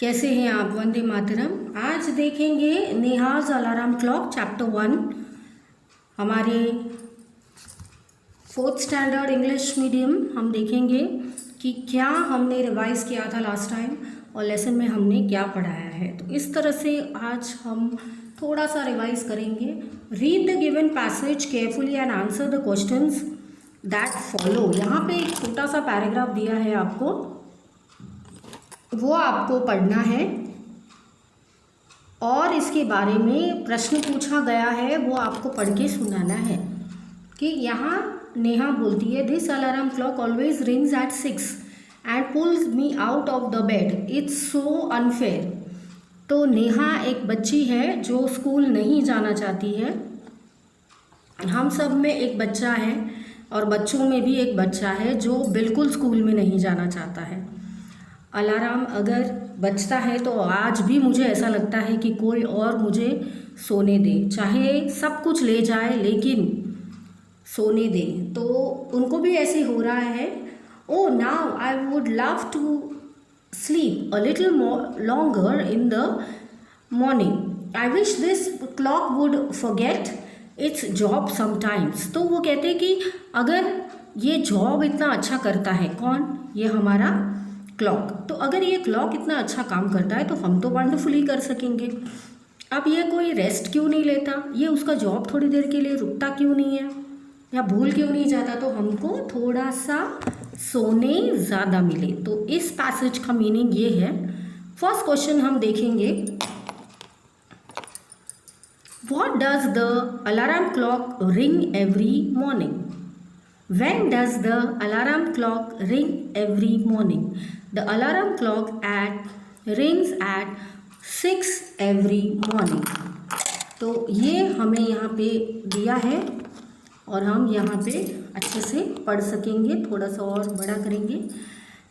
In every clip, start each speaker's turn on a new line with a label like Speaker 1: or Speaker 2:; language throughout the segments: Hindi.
Speaker 1: कैसे हैं आप? वंदे मातरम। आज देखेंगे नेहाज अलार्म क्लॉक चैप्टर 1, हमारे 4th स्टैंडर्ड इंग्लिश मीडियम। हम देखेंगे कि क्या हमने रिवाइज़ किया था लास्ट टाइम और लेसन में हमने क्या पढ़ाया है। तो इस तरह से आज हम थोड़ा सा रिवाइज करेंगे। Read the given passage carefully and answer the questions that follow. यहाँ पे एक छोटा सा पैराग्राफ दिया है आपको, वो आपको पढ़ना है और इसके बारे में प्रश्न पूछा गया है, वो आपको पढ़ के सुनाना है। कि यहाँ नेहा बोलती है, this alarm clock always rings at 6 and pulls me out of the bed, it's so unfair. तो नेहा एक बच्ची है जो स्कूल नहीं जाना चाहती है। हम सब में एक बच्चा है और बच्चों में भी एक बच्चा है जो बिल्कुल स्कूल में नहीं जाना चाहता है। अलार्म अगर बजता है तो आज भी मुझे ऐसा लगता है कि कोई और मुझे सोने दे, चाहे सब कुछ ले जाए लेकिन सोने दे। तो उनको भी ऐसे हो रहा है। Oh now I would love to sleep a little longer in the morning, I wish this clock would forget its job sometimes. तो वो कहते हैं कि अगर ये जॉब इतना अच्छा करता है, कौन? ये हमारा क्लॉक। तो अगर ये क्लॉक इतना अच्छा काम करता है तो हम तो वंडरफुली कर सकेंगे। अब ये कोई रेस्ट क्यों नहीं लेता? ये उसका जॉब थोड़ी देर के लिए रुकता क्यों नहीं है या भूल क्यों नहीं जाता? तो हमको थोड़ा सा सोने ज़्यादा मिले। तो इस पैसेज का मीनिंग ये है। फर्स्ट क्वेश्चन हम देखेंगे, what does the alarm clock ring every morning? When does the alarm clock ring every morning? The alarm clock rings at 6 every morning. तो ये हमें यहाँ पे दिया है और हम यहाँ पे अच्छे से पढ़ सकेंगे। थोड़ा सा और बड़ा करेंगे।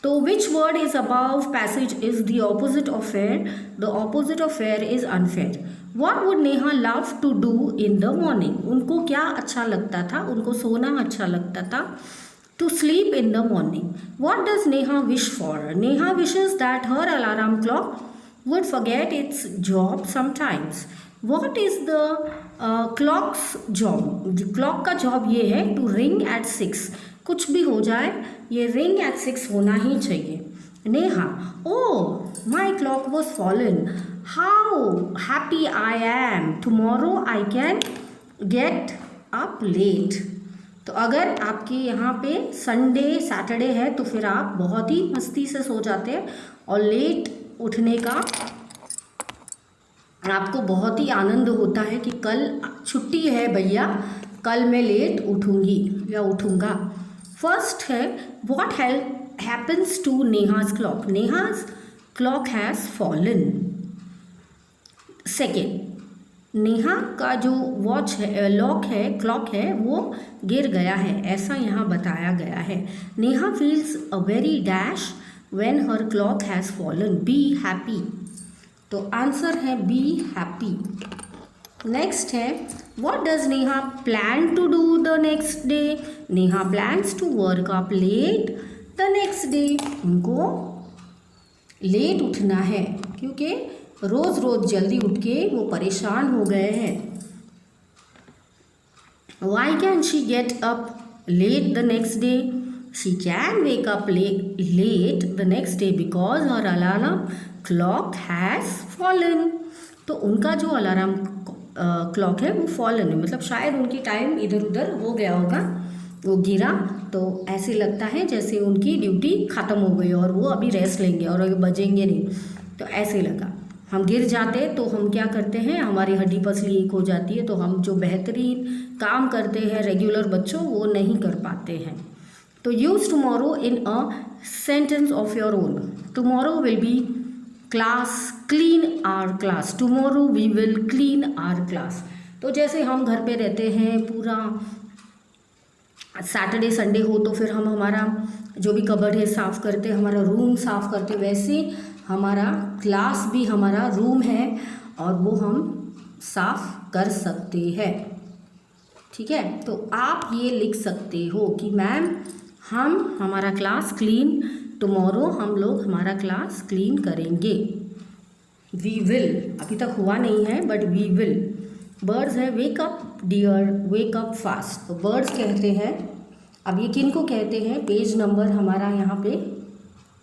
Speaker 1: तो which word is above passage is the opposite of fair? The opposite of fair is unfair. What would Neha love to do in the morning? उनको क्या अच्छा लगता था? उनको सोना अच्छा लगता था। To sleep in the morning. What does Neha wish for? Neha wishes that her alarm clock would forget its job sometimes. What is the clock's job? Clock का job ये है to ring at 6. कुछ भी हो जाए ये रिंग एट 6 होना ही चाहिए। Neha, oh my clock was fallen, how happy I am, tomorrow I can get up late. तो अगर आपके यहाँ पे संडे सैटरडे है तो फिर आप बहुत ही मस्ती से सो जाते हैं और लेट उठने का आपको बहुत ही आनंद होता है कि कल छुट्टी है भैया, कल मैं लेट उठूँगी या उठूँगा। फर्स्ट है, what happens to Neha's clock? Neha's clock has fallen. Second, Neha का जो वॉच है, लॉक है, क्लॉक है, वो गिर गया है, ऐसा यहाँ बताया गया है। Neha feels a very dash when her clock has fallen, be happy. तो आंसर है बी हैप्पी। नेक्स्ट है, what does Neha plan to do the next day? Neha plans to work up late the next day. उनको लेट उठना है क्योंकि रोज़ रोज़ जल्दी उठ के वो परेशान हो गए हैं। Why can she get up late the next day? She can wake up late the next day because her alarm clock has fallen. तो उनका जो अलार्म क्लॉक है वो फॉलन है, मतलब शायद उनकी टाइम इधर उधर हो गया होगा, वो गिरा। तो ऐसे लगता है जैसे उनकी ड्यूटी ख़त्म हो गई और वो अभी रेस्ट लेंगे और अभी बजेंगे नहीं। तो ऐसे लगा। हम गिर जाते तो हम क्या करते हैं, हमारी हड्डी पसली एक हो जाती है, तो हम जो बेहतरीन काम करते हैं रेगुलर बच्चों वो नहीं कर पाते हैं। तो use tomorrow in a sentence of your own. Tomorrow will be class, clean our class, tomorrow we will clean our class. तो जैसे हम घर पे रहते हैं, पूरा सैटरडे संडे हो तो फिर हम हमारा जो भी कबर्ड है साफ़ करते, हमारा रूम साफ़ करते, वैसे हमारा क्लास भी हमारा रूम है और वो हम साफ़ कर सकते हैं। ठीक है, तो आप ये लिख सकते हो कि मैम हम हमारा क्लास क्लीन, टुमारो हम लोग हमारा क्लास क्लीन करेंगे। वी विल, अभी तक हुआ नहीं है बट वी विल। बर्ड्स है wake up dear, wake up fast. तो बर्ड्स कहते हैं, अब ये किन को कहते हैं? पेज नंबर हमारा यहाँ पे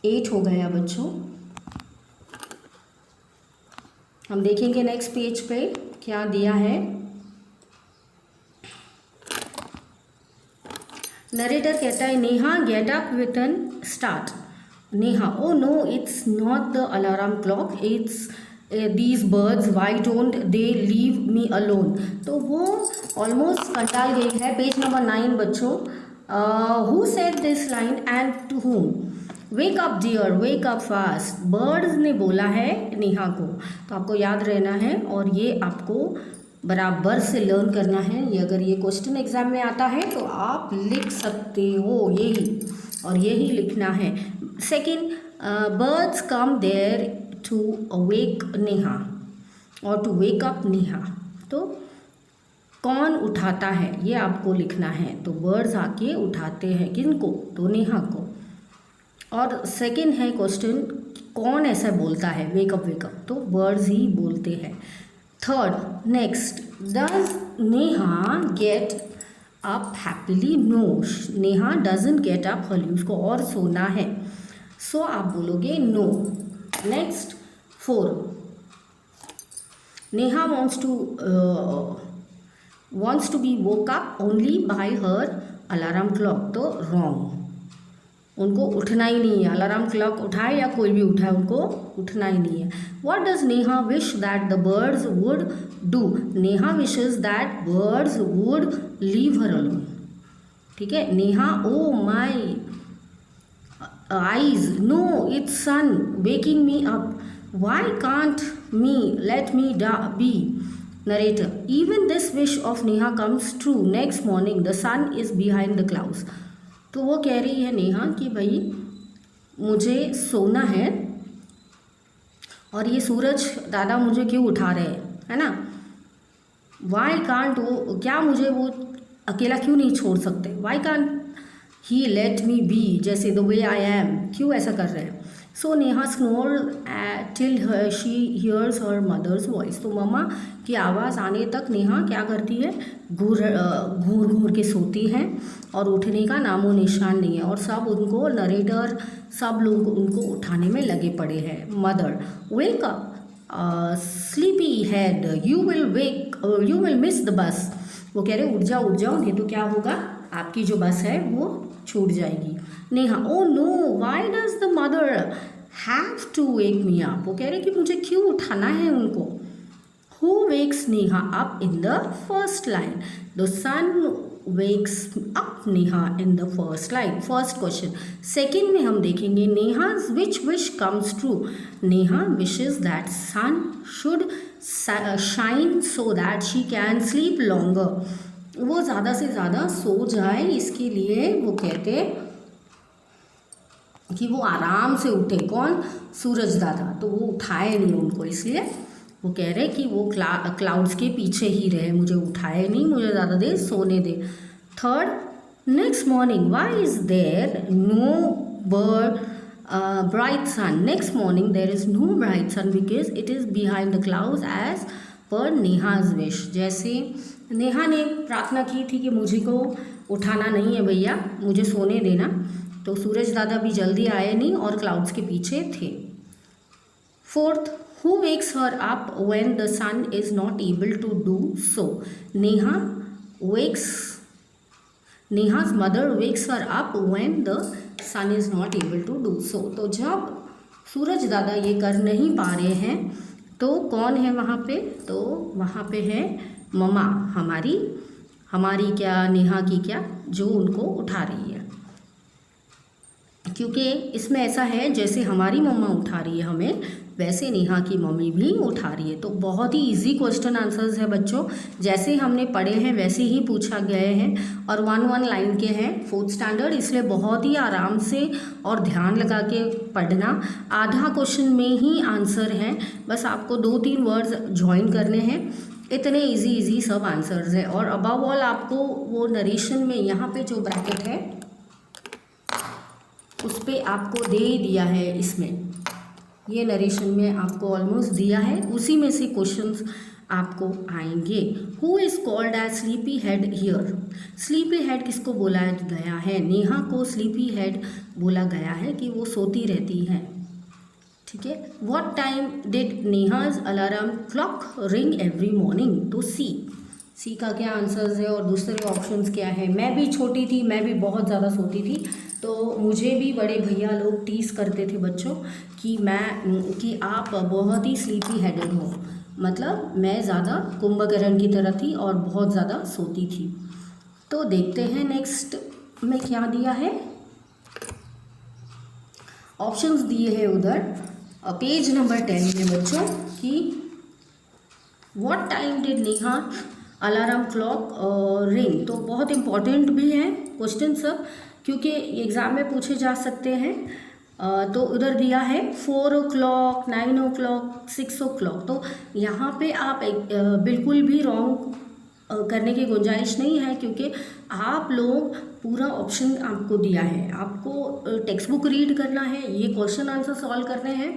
Speaker 1: 8 हो गया बच्चों। हम देखेंगे नेक्स्ट पेज पे क्या दिया है। नरेटर कहता है Neha get up with an start. Neha oh no it's not the alarm clock, it's these birds why don't they leave me alone. तो वो ऑलमोस्ट कंटाल गई है। पेज नंबर 9 बच्चों। Who said this line and to whom? Wake up dear, wake up fast. Birds ने बोला है नेहा को। तो आपको याद रहना है और ये आपको बराबर से लर्न करना है। ये अगर ये क्वेश्चन एग्जाम में आता है तो आप लिख सकते हो यही, और यही लिखना है। Second, birds come there to awake Neha और टू वेक अप नेहा। तो कौन उठाता है ये आपको लिखना है। तो बर्ड्स आके उठाते हैं किनको? तो नेहा को। और सेकंड है क्वेश्चन, कौन ऐसा बोलता है वेकअप वेकअप? तो बर्ड्स ही बोलते हैं। Third, next, does Neha get up happily? No, Neha doesn't get up early, उसको और सोना है। सो आप बोलोगे no. Next 4, Neha wants to be woke up only by her alarm clock। तो रॉन्ग, उनको उठना ही नहीं है। अलार्म क्लॉक उठाए या कोई भी उठाए, उनको उठना ही नहीं है। What does Neha wish that the birds would do? Neha wishes that birds would leave her alone। ठीक है। Neha oh my eyes, no it's sun waking me up, why can't me let me be? Narrator, even this wish of Neha comes true next morning, the sun is behind the clouds। तो वो कह रही है नेहा कि भाई मुझे सोना है और ये सूरज दादा मुझे क्यों उठा रहे हैं, है ना। वाई कांट, वो क्या मुझे वो अकेला क्यों नहीं छोड़ सकते? Why can't he let me be जैसे द वे आई एम, क्यों ऐसा कर रहे हैं? So Neha snore till she hears her mother's voice. तो मम्मा की आवाज़ आने तक नेहा क्या करती है? घूर घूर के सोती हैं और उठने का नामो निशान नहीं है। और सब उनको, नरेटर सब लोग उनको उठाने में लगे पड़े हैं। Mother, wake up sleepy head, you will miss the bus. वो कह रहे उठ जाओ नहीं तो क्या होगा, आपकी जो बस है वो छूट जाएगी। Neha, oh no why does the mother have to wake me up. वो कह रहे कि मुझे क्यों उठाना है उनको। Who wakes Neha up in the first line? The sun wakes up Neha in the first line. First question. Second में हम देखेंगे Neha's which wish comes true? Neha wishes that sun should shine so that she can sleep longer. वो ज़्यादा से ज़्यादा सो जाए, इसके लिए वो कहते कि वो आराम से उठे। कौन? सूरज दादा। तो वो उठाए नहीं उनको, इसलिए वो कह रहे कि वो क्लाउड्स के पीछे ही रहे, मुझे उठाए नहीं, मुझे ज़्यादा देर सोने दे। Third, next morning why is there no bright sun? Next morning there is no bright sun because it is behind the clouds as per Neha's wish. जैसे नेहा ने प्रार्थना की थी कि मुझे को उठाना नहीं है भैया, मुझे सोने देना, तो सूरज दादा भी जल्दी आए नहीं और क्लाउड्स के पीछे थे। Fourth, who wakes her up when the sun is not able to do so? Neha's mother wakes her up when the sun is not able to do so। तो जब सूरज दादा ये कर नहीं पा रहे हैं तो कौन है वहाँ पे? तो वहाँ पे है मम्मा, हमारी क्या, नेहा की क्या, जो उनको उठा रही है। क्योंकि इसमें ऐसा है जैसे हमारी मम्मा उठा रही है हमें, वैसे नेहा की मम्मी भी उठा रही है। तो बहुत ही इजी क्वेश्चन आंसर्स है बच्चों, जैसे हमने पढ़े हैं वैसे ही पूछा गए हैं और 1 लाइन के हैं, 4th स्टैंडर्ड, इसलिए बहुत ही आराम से और ध्यान लगा के पढ़ना। आधा क्वेश्चन में ही आंसर है, बस आपको 2-3 वर्ड्स ज्वाइन करने हैं। इतने इजी सब आंसर्स है। और अबव ऑल आपको वो नरेशन में यहाँ पे जो ब्रैकेट है उस पर आपको दे दिया है इसमें ये नरेशन में आपको ऑलमोस्ट दिया है, उसी में से क्वेश्चंस आपको आएंगे। Who is called as sleepy head here? Sleepy head किसको बोला गया है? नेहा को स्लीपी हेड बोला गया है कि वो सोती रहती है। ठीक है। What time did Neha's alarm clock ring every morning? तो सी का क्या आंसर्स है और दूसरे ऑप्शंस क्या है? मैं भी छोटी थी, मैं भी बहुत ज़्यादा सोती थी, तो मुझे भी बड़े भैया लोग टीस करते थे बच्चों कि आप बहुत ही स्लीपी हेडेड हो, मतलब मैं ज़्यादा कुंभकर्ण की तरह थी और बहुत ज़्यादा सोती थी। तो देखते हैं नेक्स्ट में क्या दिया है। ऑप्शंस दिए हैं उधर पेज नंबर 10 में बच्चों कि what time did Neha alarm clock ring. तो बहुत इम्पॉर्टेंट भी है क्वेश्चन सब, क्योंकि एग्ज़ाम में पूछे जा सकते हैं। तो उधर दिया है 4 o'clock, 9 o'clock, 6 o'clock। तो यहाँ पे आप बिल्कुल भी रॉन्ग करने की गुंजाइश नहीं है, क्योंकि आप लोग पूरा ऑप्शन आपको दिया है, आपको टेक्स्ट बुक रीड करना है, ये क्वेश्चन आंसर सॉल्व करने हैं,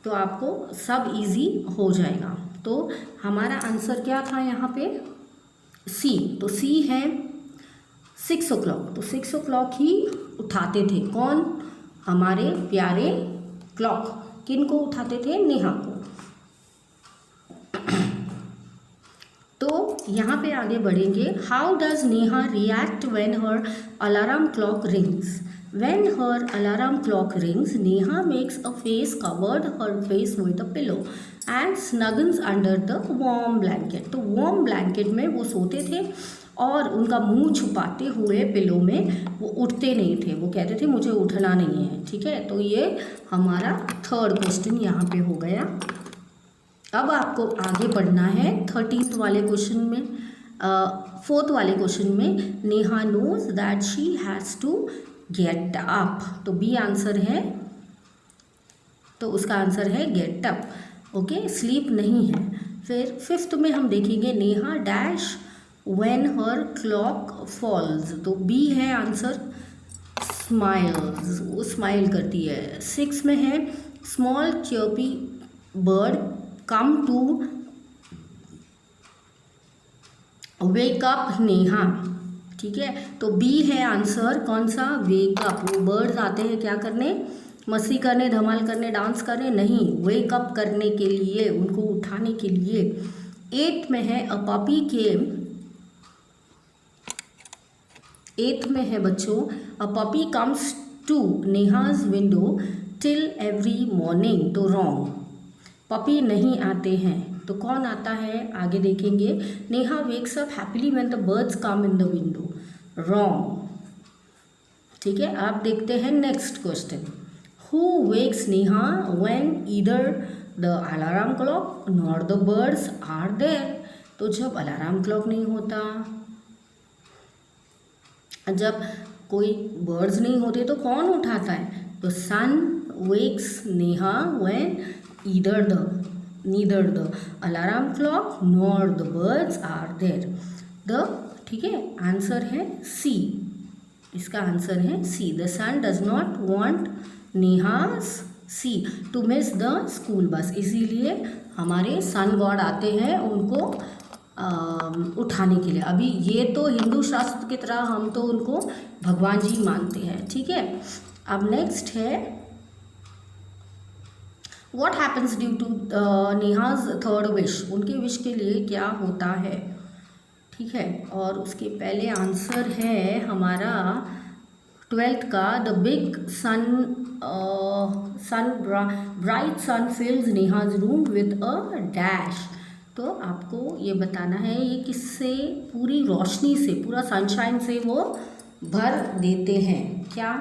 Speaker 1: तो आपको सब इजी हो जाएगा। तो हमारा आंसर क्या था यहाँ पे? सी। तो सी है 6 o'clock। तो 6 o'clock ही उठाते थे कौन? हमारे प्यारे क्लॉक। किन को उठाते थे? नेहा को। तो यहाँ पे आगे बढ़ेंगे। How does Neha react when her alarm clock rings? When her alarm clock rings, Neha makes a face, covered her face with a pillow and snuggles under the warm blanket। तो warm blanket में वो सोते थे और उनका मुंह छुपाते हुए पिलो में वो उठते नहीं थे, वो कहते थे मुझे उठना नहीं है। ठीक है, तो ये हमारा थर्ड क्वेश्चन यहाँ पे हो गया। अब आपको आगे बढ़ना है 13th वाले क्वेश्चन में, 4th वाले क्वेश्चन में। Neha knows that she has to get up. तो बी आंसर है, तो उसका आंसर है गेट अप। ओके, स्लीप नहीं है। फिर 5th में हम देखेंगे Neha dash when her clock falls. तो बी है आंसर, स्माइल्स, वो स्माइल करती है। 6 में है small chirpy bird come to wake up Neha. ठीक है, तो बी है आंसर, कौन सा? Wake up. वो बर्ड्स आते हैं क्या करने? मस्ती करने, धमाल करने, डांस करने नहीं, वेक अप करने के लिए, उनको उठाने के लिए। 8 में है अ पपी केम। 8th में है बच्चों a puppy comes to Neha's window till every morning. तो रॉन्ग, पपी नहीं आते हैं, तो कौन आता है? आगे देखेंगे। Neha wakes up happily when the birds come in the window. Wrong. ठीक है, आप देखते हैं next question. Who wakes Neha when either the alarm clock nor the birds are there? तो जब अलार्म क्लॉक नहीं होता, जब कोई बर्ड्स नहीं होते, तो कौन उठाता है? तो sun wakes Neha when neither the alarm clock nor the birds are there। the ठीक है, आंसर है सी। इसका आंसर है C. The sun does not want Neha's see to miss the school bus. इसीलिए हमारे सन गॉड आते हैं उनको उठाने के लिए। अभी ये तो हिंदू शास्त्र की तरह हम तो उनको भगवान जी मानते हैं। ठीक है, अब नेक्स्ट है what happens due to Neha's third wish. उनके विश के लिए क्या होता है? ठीक है, और उसके पहले आंसर है हमारा 12th का the big bright sun fills Neha's room with a dash. तो आपको ये बताना है ये किससे? पूरी रोशनी से, पूरा सनशाइन से वो भर देते हैं क्या?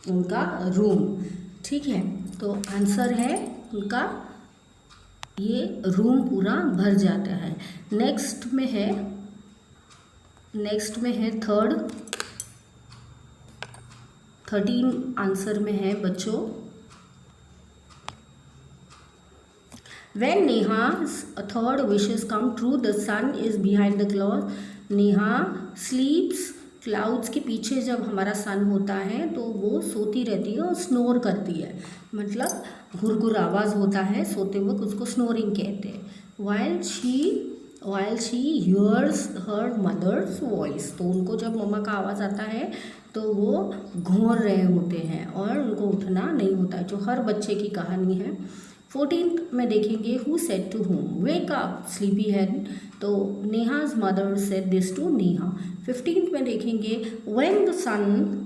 Speaker 1: उनका रूम। ठीक है, तो आंसर है उनका ये रूम पूरा भर जाता है। नेक्स्ट में है 13 आंसर में है बच्चों। When Neha's third wishes come true, the sun is behind the cloud. Neha sleeps clouds के पीछे जब हमारा सन होता है तो वो सोती रहती है और स्नोर करती है, मतलब घुरघुर आवाज़ होता है सोते वक्त, उसको स्नोरिंग कहते हैं। While she hears her mother's voice, तो उनको जब मम्मा का आवाज़ आता है तो वो घूर रहे होते हैं और उनको उठना नहीं होता है, जो हर बच्चे की कहानी है। 14th में देखेंगे who said to whom, wake up sleepy head, तो Neha's mother said this to Neha. 15th में देखेंगे when the sun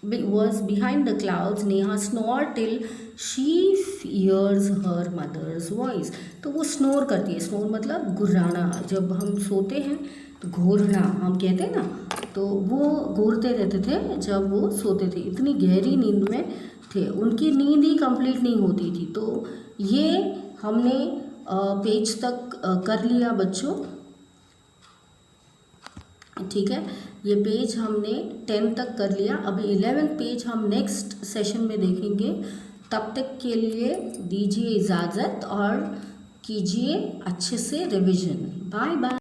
Speaker 1: was behind the clouds, Neha snored till she hears her mother's voice, तो वो स्नोर करती है। स्नोर मतलब गुर्राना, जब हम सोते हैं तो घूरना हम कहते हैं ना, तो वो घूरते रहते थे जब वो सोते थे, इतनी गहरी नींद में थे, उनकी नींद ही कंप्लीट नहीं होती थी। तो ये हमने पेज तक कर लिया बच्चों, ठीक है, ये पेज हमने 10 तक कर लिया। अभी 11th पेज हम नेक्स्ट सेशन में देखेंगे। तब तक के लिए दीजिए इजाज़त और कीजिए अच्छे से रिवीजन। Bye bye.